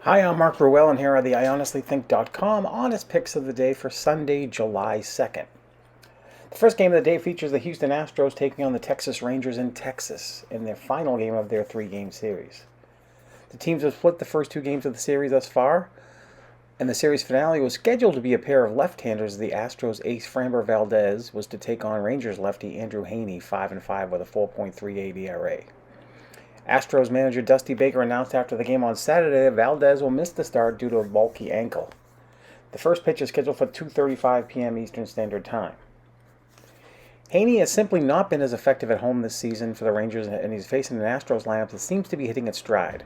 Hi, I'm Mark Ruel, and here are the IHonestlyThink.com honest picks of the day for Sunday, July 2nd. The first game of the day features the Houston Astros taking on the Texas Rangers in Texas in their final game of their three-game series. The teams have split the first two games of the series thus far, and the series finale was scheduled to be a pair of left-handers. The Astros ace Framber Valdez was to take on Rangers lefty Andrew Heaney, 5-5 with a 4.38 ERA. Astros manager Dusty Baker announced after the game on Saturday that Valdez will miss the start due to a bulky ankle. The first pitch is scheduled for 2:35 p.m. Eastern Standard Time. Heaney has simply not been as effective at home this season for the Rangers, and he's facing an Astros lineup that seems to be hitting its stride.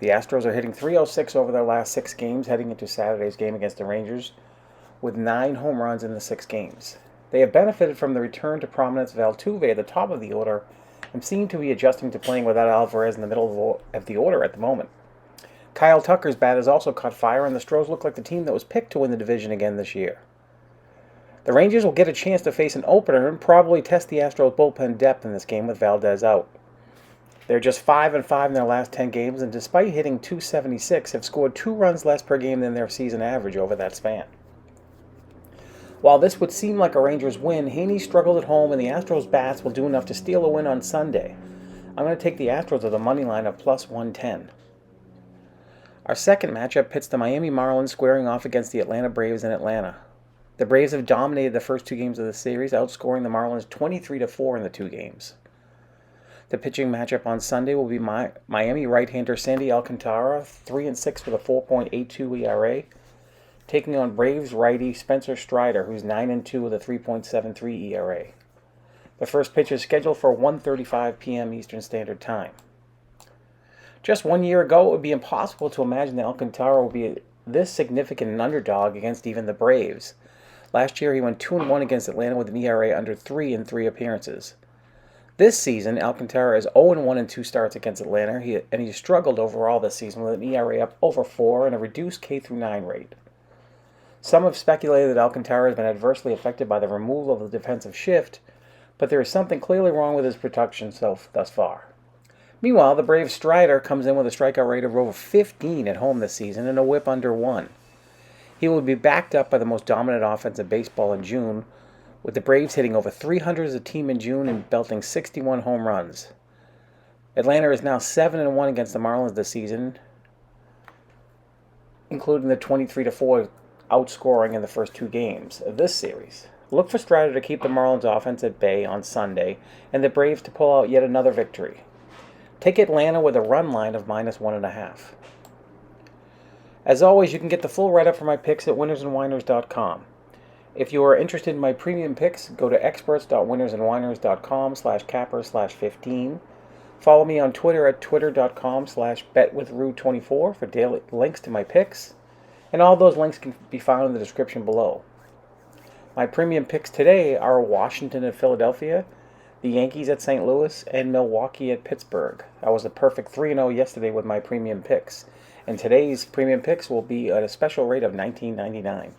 The Astros are hitting .306 over their last 6 games heading into Saturday's game against the Rangers, with 9 home runs in the 6 games. They have benefited from the return to prominence of Altuve at the top of the order and seem to be adjusting to playing without Alvarez in the middle of the order at the moment. Kyle Tucker's bat has also caught fire, and the Stros look like the team that was picked to win the division again this year. The Rangers will get a chance to face an opener and probably test the Astros' bullpen depth in this game with Valdez out. They're just 5-5 in their last 10 games, and despite hitting .276, have scored 2 runs less per game than their season average over that span. While this would seem like a Rangers win, Heaney struggled at home, and the Astros bats will do enough to steal a win on Sunday. I'm going to take the Astros with the money line of +110. Our second matchup pits the Miami Marlins squaring off against the Atlanta Braves in Atlanta. The Braves have dominated the first 2 games of the series, outscoring the Marlins 23-4 in the 2 games. The pitching matchup on Sunday will be Miami right-hander Sandy Alcantara, 3-6 with a 4.82 ERA, taking on Braves righty Spencer Strider, who's 9-2 with a 3.73 ERA. The first pitch is scheduled for 1:35 p.m. Eastern Standard Time. Just 1 year ago, it would be impossible to imagine that Alcantara would be this significant an underdog against even the Braves. Last year, he went 2-1 against Atlanta with an ERA under 3 in 3 appearances. This season, Alcantara is 0-1 in 2 starts against Atlanta, and he struggled overall this season with an ERA up over 4 and a reduced K-9 rate. Some have speculated that Alcantara has been adversely affected by the removal of the defensive shift, but there is something clearly wrong with his production thus far. Meanwhile, the Braves' Strider comes in with a strikeout rate of over 15 at home this season and a whip under 1. He will be backed up by the most dominant offense in baseball in June, with the Braves hitting over 300 as a team in June and belting 61 home runs. Atlanta is now 7-1 against the Marlins this season, including the 23-4 outscoring in the first 2 games of this series. Look for Strider to keep the Marlins offense at bay on Sunday and the Braves to pull out yet another victory. Take Atlanta with a run line of -1.5. As always, you can get the full write-up for my picks at winnersandwhiners.com. If you are interested in my premium picks, go to experts.winnersandwhiners.com/capper/15. Follow me on Twitter at twitter.com/betwithru24 for daily links to my picks. And all those links can be found in the description below. My premium picks today are Washington at Philadelphia, the Yankees at St. Louis, and Milwaukee at Pittsburgh. I was a perfect 3-0 yesterday with my premium picks, and today's premium picks will be at a special rate of $19.99.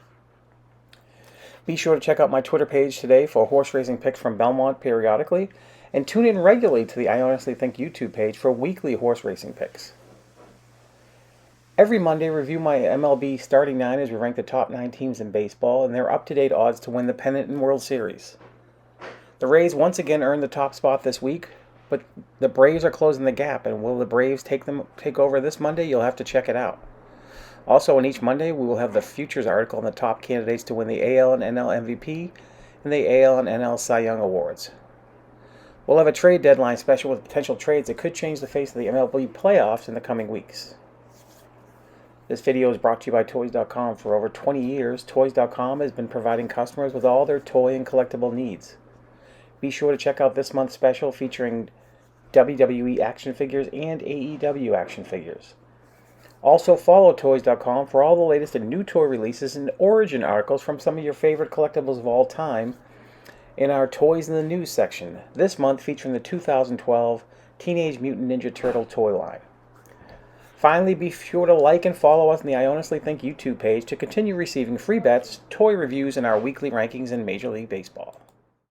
Be sure to check out my Twitter page today for horse racing picks from Belmont periodically, and tune in regularly to the I Honestly Think YouTube page for weekly horse racing picks. Every Monday, review my MLB starting 9 as we rank the top 9 teams in baseball and their up-to-date odds to win the pennant and World Series. The Rays once again earned the top spot this week, but the Braves are closing the gap, and will the Braves take over this Monday? You'll have to check it out. Also, on each Monday, we will have the Futures article on the top candidates to win the AL and NL MVP and the AL and NL Cy Young Awards. We'll have a trade deadline special with potential trades that could change the face of the MLB playoffs in the coming weeks. This video is brought to you by Toys.com. For over 20 years, Toys.com has been providing customers with all their toy and collectible needs. Be sure to check out this month's special featuring WWE action figures and AEW action figures. Also follow Toys.com for all the latest and new toy releases and origin articles from some of your favorite collectibles of all time in our Toys in the News section, this month featuring the 2012 Teenage Mutant Ninja Turtle toy line. Finally, be sure to like and follow us on the I Honestly Think YouTube page to continue receiving free bets, toy reviews, and our weekly rankings in Major League Baseball.